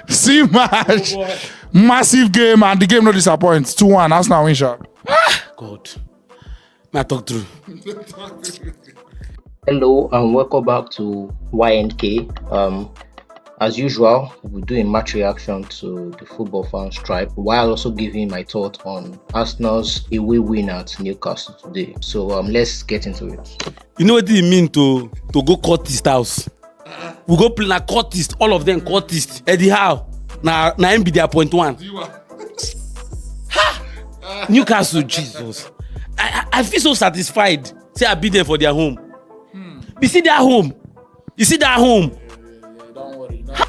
See match. Massive game and the game no disappoints. 2-1. Arsenal win sharp. God. May I talk through? Hello and welcome back to YNK. As usual, we'll do a match reaction to the football fan strike while also giving my thought on Arsenal's away win at Newcastle today. So let's get into it. You know what it mean to go Curtis house? We go play na Curtis, all of them Curtis. Eddie Howe, na him be their point one. Newcastle, Jesus. I feel so satisfied. Say I be there for their home. You see their home? You see that home?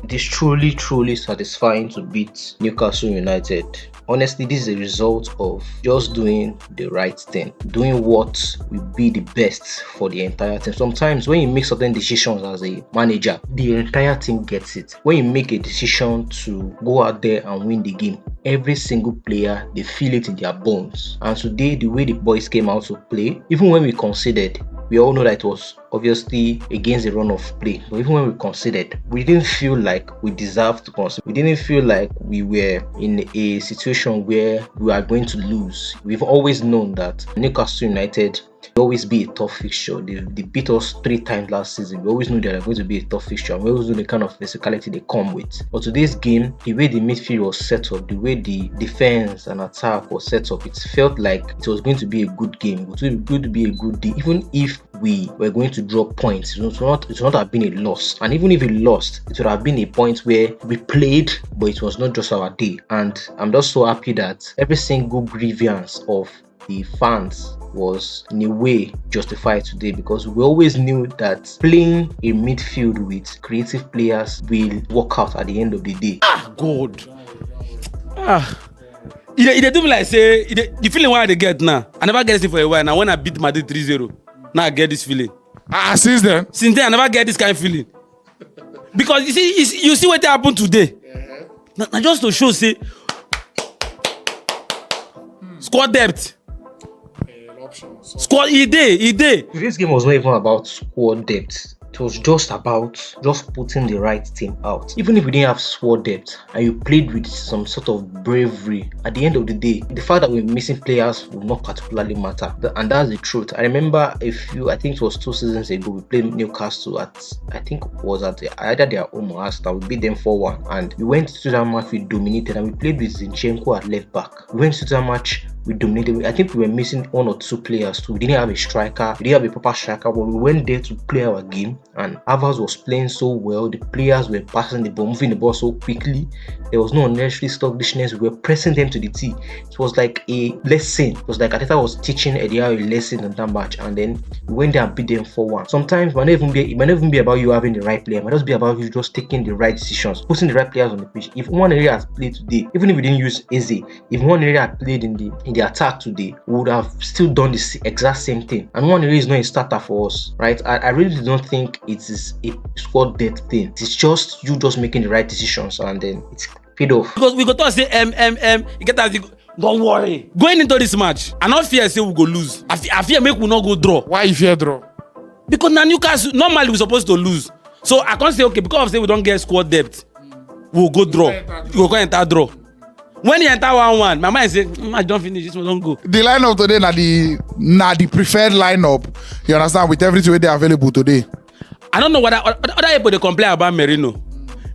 It is truly satisfying to beat Newcastle United. Honestly, this is a result of just doing the right thing, doing what will be the best for the entire team. Sometimes when you make certain decisions as a manager, the entire team gets it. When you make a decision to go out there and win the game, every single player, they feel it in their bones. And today, the way the boys came out to play, even when we conceded, we all know that it was obviously against the run of play. But even when we conceded, we didn't feel like we deserved to concede. We didn't feel like we were in a situation where we are going to lose. We've always known that Newcastle United will always be a tough fixture. They beat us 3 times last season. We always knew that they're going to be a tough fixture. We always knew the kind of physicality they come with. But today's game, the way the midfield was set up, the way the defense and attack was set up, it felt like it was going to be a good game. It was going to be a good day. Even if we were going to drop points, it would not have been a loss. And even if we lost, it would have been a point where we played, but it was not just our day. And I'm just so happy that every single grievance of the fans was in a way justified today, because we always knew that playing a midfield with creative players will work out at the end of the day. God. They do me like say, the feeling why they get now. I never get this for a while. Now when I beat Madrid 3-0, now I get this feeling. Since then? Since then, I never get this kind of feeling. Because you see what happened today. Now just to show, say, squad depth. Squad, he did. This game was not even about squad depth. It was just about putting the right team out. Even if we didn't have squad depth and you played with some sort of bravery, at the end of the day, the fact that we're missing players will not particularly matter. And that's the truth. I remember I think it was 2 seasons ago, we played Newcastle either their home or Arsenal. We beat them 4-1, and we went to that match, we dominated, and we played with Zinchenko at left back. We went to that match, we dominated. I think we were missing 1 or 2 players too. We didn't have a striker. We didn't have a proper striker, but we went there to play our game. And Havertz was playing so well. The players were passing the ball, moving the ball so quickly. There was no unnecessary sluggishness. We were pressing them to the tee. It was like a lesson. It was like Arteta was teaching Eddie Howe a lesson in that match. And then we went there and beat them 4-1. Sometimes it might not even be about you having the right player. It might just be about you just taking the right decisions, putting the right players on the pitch. If one area has played today, even if we didn't use Eze, if one area had played in the attack today, we would have still done the exact same thing. And one area is not a starter for us, right? I really don't think it is a squad depth thing. It's just you just making the right decisions, and then it's paid off. Because we got to say you get that. Don't worry. Going into this match, I not fear say we go lose. I fear make we not go draw. Why you fear draw? Because now Newcastle normally we supposed to lose. So I can't say okay because of say we don't get squad depth, we'll go draw. We'll go enter draw. When you enter 1-1, my mind say, I don't finish, this one don't go. The lineup today na the preferred lineup. You understand? With everything they are available today. I don't know what other people they complain about Merino.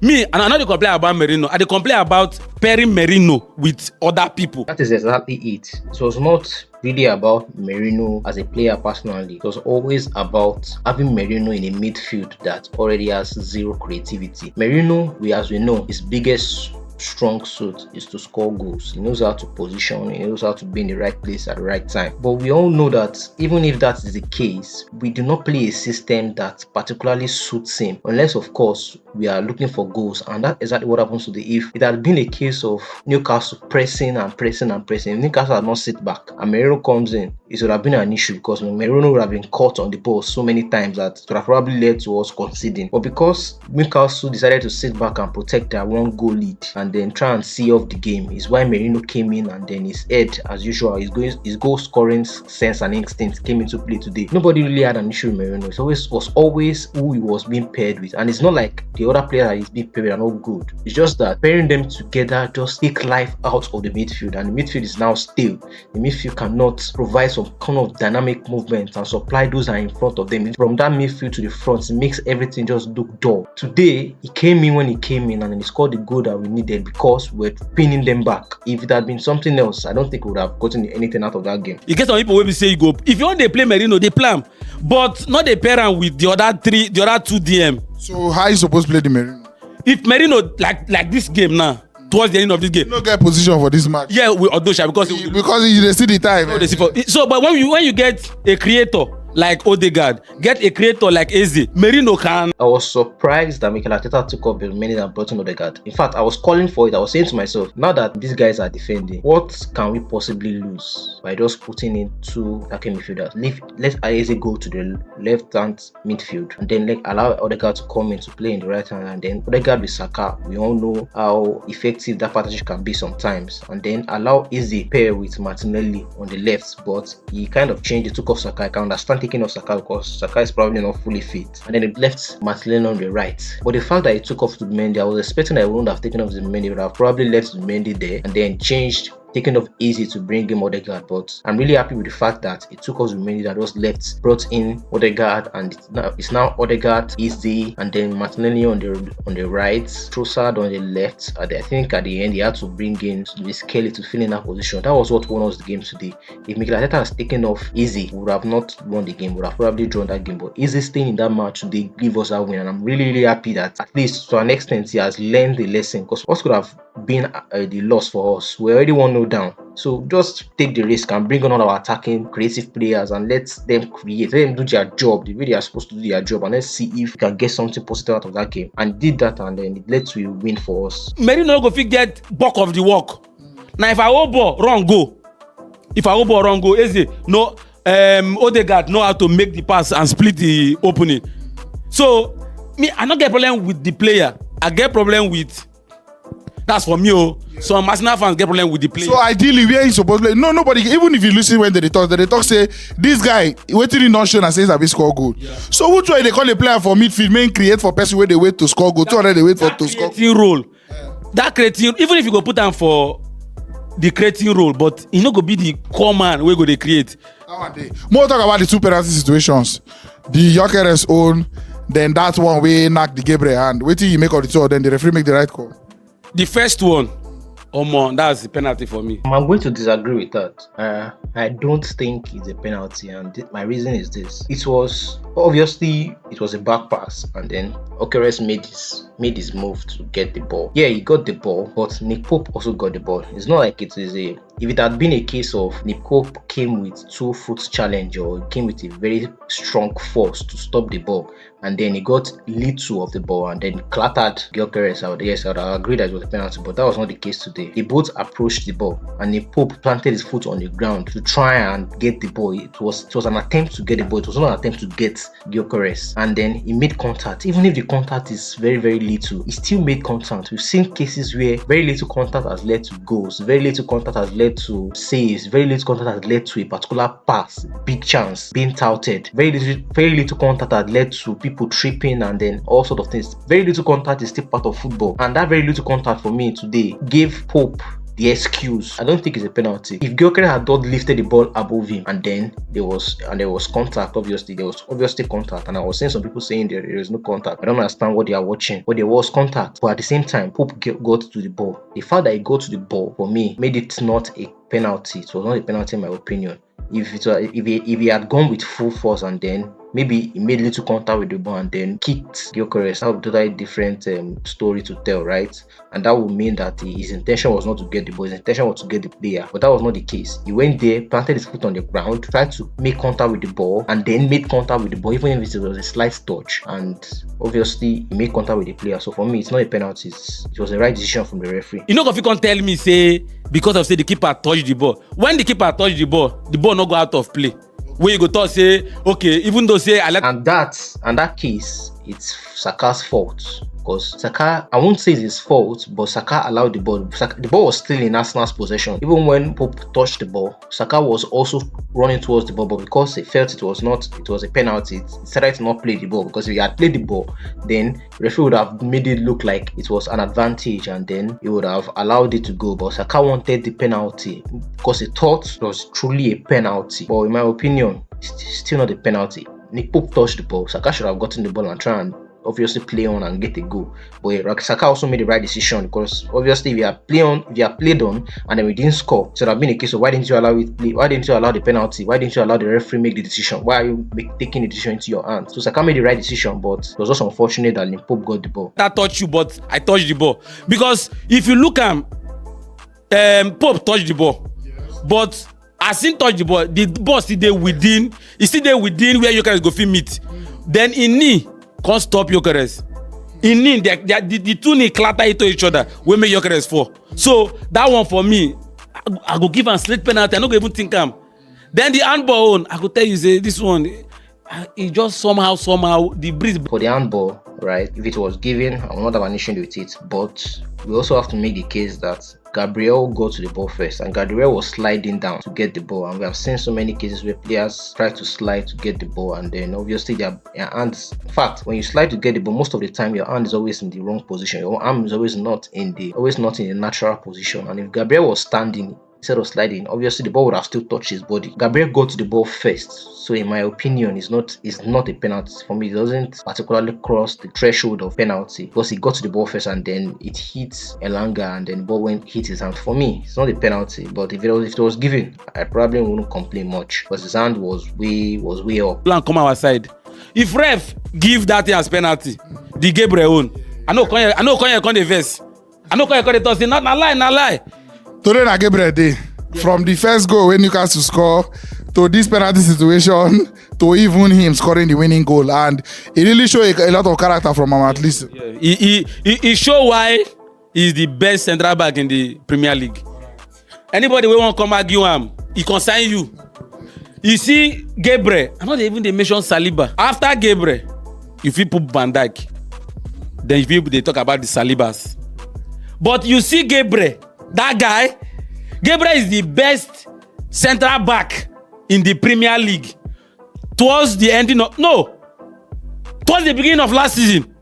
Me, and I know they complain about Merino. I they complain about pairing Merino with other people. That is exactly it. It was not really about Merino as a player personally. It was always about having Merino in a midfield that already has zero creativity. Merino, as we know, his biggest strong suit is to score goals. He knows how to position, he knows how to be in the right place at the right time. But we all know that even if that is the case, we do not play a system that particularly suits him, unless of course we are looking for goals. And that's exactly what happens today. If it had been a case of Newcastle pressing, if Newcastle had not sit back and Merino comes in, it would have been an issue, because Merino would have been caught on the ball so many times that it would have probably led to us conceding. But because Newcastle decided to sit back and protect their 1-goal lead, and and then try and see off the game. Is why Merino came in, and then his head, as usual, his goal scoring sense and instinct came into play today. Nobody really had an issue with Merino. It was always who he was being paired with, and it's not like the other players that he's being paired with are not good. It's just that pairing them together just take life out of the midfield, and the midfield is now stale. The midfield cannot provide some kind of dynamic movement and supply those that are in front of them. From that midfield to the front, it makes everything just look dull. Today, he came in when he came in, and then he scored the goal that we needed because we're pinning them back. If it had been something else, I don't think we would have gotten anything out of that game. You get some people will say you go. If you want to play Merino, they play him, but not the pair with the other two DM. So how you supposed to play the Merino? If Merino like this game now, towards the end of this game, no get position for this match. Yeah, with Odosha because they see the time. So, but when you get a creator like Odegaard, get a creator like Eze, Merino can. I was surprised that Mikel Arteta took up Benjamin and brought in Odegaard. In fact, I was calling for it. I was saying to myself, now that these guys are defending, what can we possibly lose by just putting in two attacking midfielders? Let Eze go to the left-hand midfield, and then allow Odegaard to come in to play in the right hand, and then Odegaard with Saka. We all know how effective that partnership can be sometimes, and then allow Eze pair with Martinelli on the left, but he kind of changed. He took off Saka. I can understand taking off Saka because Saka is probably not fully fit, and then he left Martinelli on the right. But the fact that he took off Zubimendi, I was expecting that he wouldn't have taken off Zubimendi, would have probably left Zubimendi there and then changed, taking off Easy to bring in Odegaard. But I'm really happy with the fact that it took us Zubimendi that was left, brought in Odegaard, and it's now Odegaard, Easy, and then Martinelli on the right, Trossard on the left. I think at the end he had to bring in Luis Kelly to fill in that position. That was what won us the game today. If Mikel Arteta has taken off Easy, we would have not won the game, we would have probably drawn that game. But Easy staying in that match today give us that win, and I'm really happy that at least to an extent he has learned the lesson, because what could have been the loss for us? We already 1-0 down. So just take the risk and bring on all our attacking creative players and let them create, let them do their job the way they are supposed to do their job, and let's see if we can get something positive out of that game. And did that, and then it led to a win for us. Merino go fit get bulk of the work. Now if I hold ball wrong go, Eze no Odegaard know how to make the pass and split the opening. So me, I not get problem with the player. I get problem with. That's for me. Some Arsenal fans get problem with the player. So ideally, where he supposed to play? No, nobody. Even if you listen when they talk say this guy waiting in non-show and says that we score goal. Yeah. So which way they call a player for midfield? Main create for person where they wait to score goal. 200 they wait for to score. Role. That creating, even if you go put them for the creating role, but he not go be the core man where go they create. More talk about the two penalty situations. The Gyökeres own, then that one we knock the Gabriel hand. Wait till you make all the two, then the referee make the right call. The first one, that's the penalty for me. I'm going to disagree with that. I don't think it's a penalty, and my reason is this. It was a back pass, and then Gyökeres made his move to get the ball. Yeah, he got the ball, but Nick Pope also got the ball. It's not like it is if it had been a case of Nick Pope came with 2 foot challenge, or came with a very strong force to stop the ball, and then he got little of the ball and then clattered Gyökeres out. Yes, I would agree that it was a penalty, but that was not the case today. They both approached the ball, and Nick Pope planted his foot on the ground to try and get the ball. It was an attempt to get the ball. It was not an attempt to get Gyökeres, and then he made contact. Even if the contact is very little, he still made contact. We've seen cases where very little contact has led to goals, very little contact has led to saves, very little contact has led to a particular pass, big chance being touted. Very little contact has led to people tripping, and then all sort of things. Very little contact is still part of football, and that very little contact for me today gave Pope the excuse. I don't think it's a penalty. If Gyökeres had not lifted the ball above him, and then there was contact, obviously there was contact, and I was seeing some people saying there is no contact. I don't understand what they are watching, but there was contact. But at the same time, Pope got to the ball. The fact that he got to the ball, for me, made it not a penalty. It was not a penalty in my opinion. If he had gone with full force, and then maybe he made little contact with the ball and then kicked Gyökeres, that would be a totally different story to tell, right? And that would mean that his intention was not to get the ball, his intention was to get the player. But that was not the case. He went there, planted his foot on the ground, tried to make contact with the ball, and then made contact with the ball, even if it was a slight touch. And obviously, he made contact with the player. So for me, it's not a penalty. It was the right decision from the referee. You know, if you can't tell me, say, because of the keeper touched the ball. When the keeper touched the ball not go out of play. When you go talk, say, okay, even though say I let, and that case, it's Saka's fault, because Saka, I won't say it's his fault, but Saka allowed the ball. The ball was still in Arsenal's possession. Even when Pope touched the ball, Saka was also running towards the ball, but because he felt it was a penalty, he decided to not play the ball, because if he had played the ball, then the referee would have made it look like it was an advantage, and then he would have allowed it to go. But Saka wanted the penalty because he thought it was truly a penalty. But in my opinion, it's still not a penalty. Nick Pope touched the ball. Saka should have gotten the ball and try and obviously play on and get a goal. But Saka also made the right decision, because obviously if you are played on and then we didn't score, it should have been a case of why didn't you allow it play? Why didn't you allow the penalty? Why didn't you allow the referee make the decision? Why are you taking the decision into your hands? So Saka made the right decision, but it was also unfortunate that Nick Pope got the ball. That touched you, but I touched the ball. Because if you look at Pope touched the ball, but as he touched the ball still there within. It's still there within where Gyökeres go fit meet. Then in knee can't stop Gyökeres. In knee, the two knee clatter into each other. We make Gyökeres fall. So that one for me, I go give him straight penalty. I no go even think him. Then the handball one, I could tell you say this one, it just somehow the breeze. For the handball, right? If it was given, I will not have an issue with it. But we also have to make the case that Gabriel got to the ball first, and Gabriel was sliding down to get the ball, and we have seen so many cases where players try to slide to get the ball, and then obviously their hands. In fact, when you slide to get the ball, most of the time your hand is always in the wrong position. Your arm is always not in the natural position. And if Gabriel was standing instead of sliding, obviously the ball would have still touched his body. Gabriel got to the ball first, so in my opinion, it's not a penalty for me. It doesn't particularly cross the threshold of penalty, because he got to the ball first and then it hits Elanga and then the ball hit his hand. For me, it's not a penalty. But if it was given, I probably wouldn't complain much, because his hand was way up. Plan come our side. If ref give that as penalty, the Gabriel own. I know come the verse. I know come the toss. Not lie. Today na Gabriel day. From the first goal when Newcastle score to this penalty situation to even him scoring the winning goal, and it really show a lot of character from him at least. Yeah. He show why he's the best central back in the Premier League. Anybody we want come argue him, he consign you. You see Gabriel, I'm not even they mention Saliba. After Gabriel, if you put Van Dijk, then they talk about the Salibas. But you see Gabriel, that guy, Gabriel is the best central back in the Premier League. Towards the beginning of last season.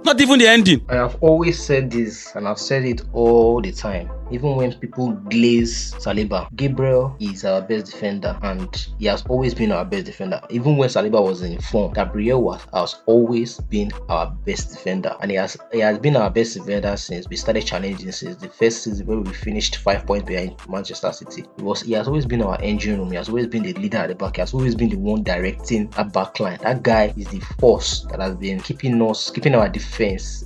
Not even the ending. I have always said this, and I've said it all the time. Even when people glaze Saliba, Gabriel is our best defender, and he has always been our best defender. Even when Saliba was in form, Gabriel has always been our best defender, and he has been our best defender since we started challenging, since the first season where we finished 5 points behind Manchester City. He has always been our engine room. He has always been the leader at the back. He has always been the one directing our back line. That guy is the force that has been keeping our defense.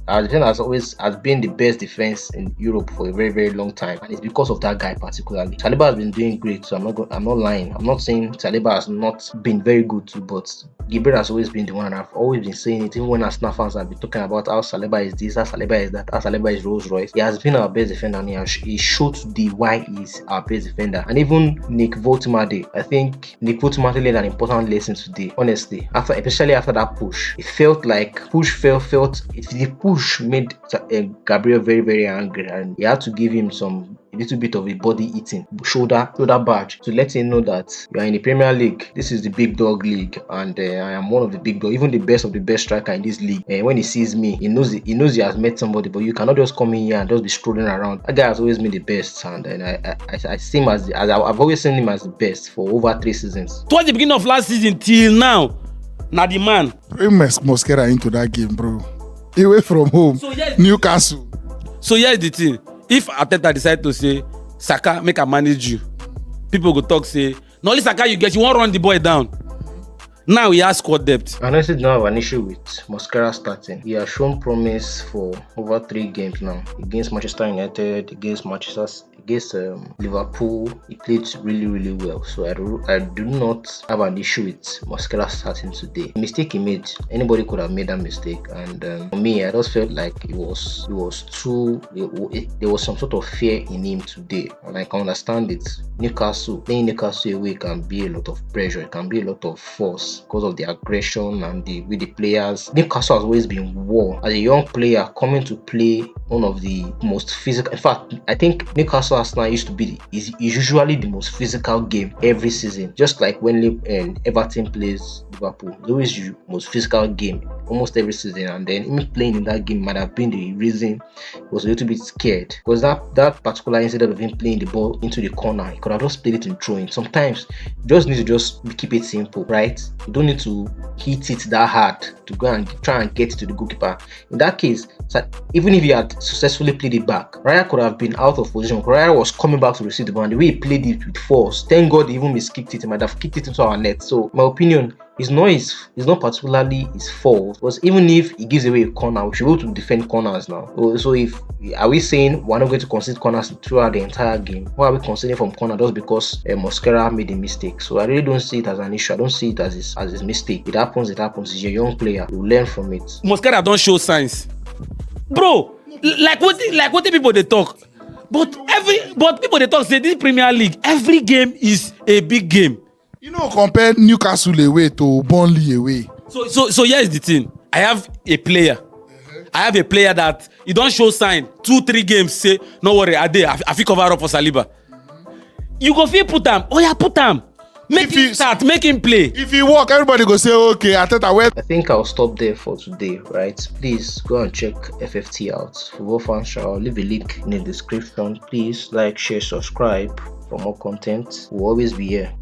Our defense has been the best defense in Europe for a very, very long time, and it's because of that guy particularly. Saliba has been doing great, so I'm not lying. I'm not saying Saliba has not been very good too, but Gabriel has always been the one, and I've always been saying it. Even when Arsenal fans have been talking about how Saliba is this, how Saliba is that, how Saliba is Rolls Royce, he has been our best defender, and he showed today why he's our best defender. And even Nick Votemade, I think Nick Votemade learned an important lesson today. Honestly, especially after that push, it felt like the push made Gabriel very, very angry, and he had to give him a little bit of a body eating, shoulder badge, to let him know that you are in the Premier League. This is the big dog league, and I am one of the big dog, even the best of the best striker in this league. And when he sees me, he knows he has met somebody, but you cannot just come in here and just be strolling around. That guy has always been the best, and I see him as I've always seen him as the best for over 3 seasons. Towards the beginning of last season till now, now the man. Bring Mosquera into that game, bro. Away from home, so yes, Newcastle. So here's the thing. If Arteta decide to say, Saka, make I manage you, people go talk, say, no only Saka you won't run the boy down. Now he has squad depth. I honestly don't have an issue with Mosquera starting. He has shown promise for over 3 games now. Against Manchester United, against Liverpool, he played really, really well. So I do not have an issue with Mosquera starting today. The mistake he made, anybody could have made that mistake. And for me, I just felt like there was some sort of fear in him today. And I can understand it. Playing Newcastle away can be a lot of pressure. It can be a lot of force. players because of the aggression and the way the players. Newcastle has always been war. As a young player coming to play one of the most physical. In fact, I think Newcastle Arsenal used to be is usually the most physical game every season. Just like when Everton plays Liverpool, it's always the most physical game almost every season. And then him playing in that game might have been the reason he was a little bit scared, because that particular incident of him playing the ball into the corner, he could have just played it in throwing. Sometimes you just need to just keep it simple, right? You don't need to hit it that hard to go and try and get to the goalkeeper. In that case, even if he had successfully played it back, Raya could have been out of position. Raya was coming back to receive the ball, and the way he played it with force, thank God he even miskicked it. He might have kicked it into our net. So my opinion, it's not particularly his fault, because even if he gives away a corner, we should be able to defend corners now. So are we saying we're not going to concede corners throughout the entire game? Why are we conceding from corner just because Mosquera made a mistake? So I really don't see it as an issue. I don't see it as his mistake. It happens. He's a young player. You learn from it. Mosquera don't show signs, bro. Like what the people they talk, but people they talk say this Premier League, every game is a big game. You know, compare Newcastle away to Burnley away. So here's the thing. I have a player. I have a player that he don't show sign. 2-3 games say, no worry, I feel cover up for Saliba. You go feel put him. Oh yeah, put him. Make him start, make him play. If he walk, everybody go say, okay, I think I'll stop there for today, right? Please go and check FFT out. Football fans, I'll leave a link in the description. Please like, share, subscribe for more content. We'll always be here.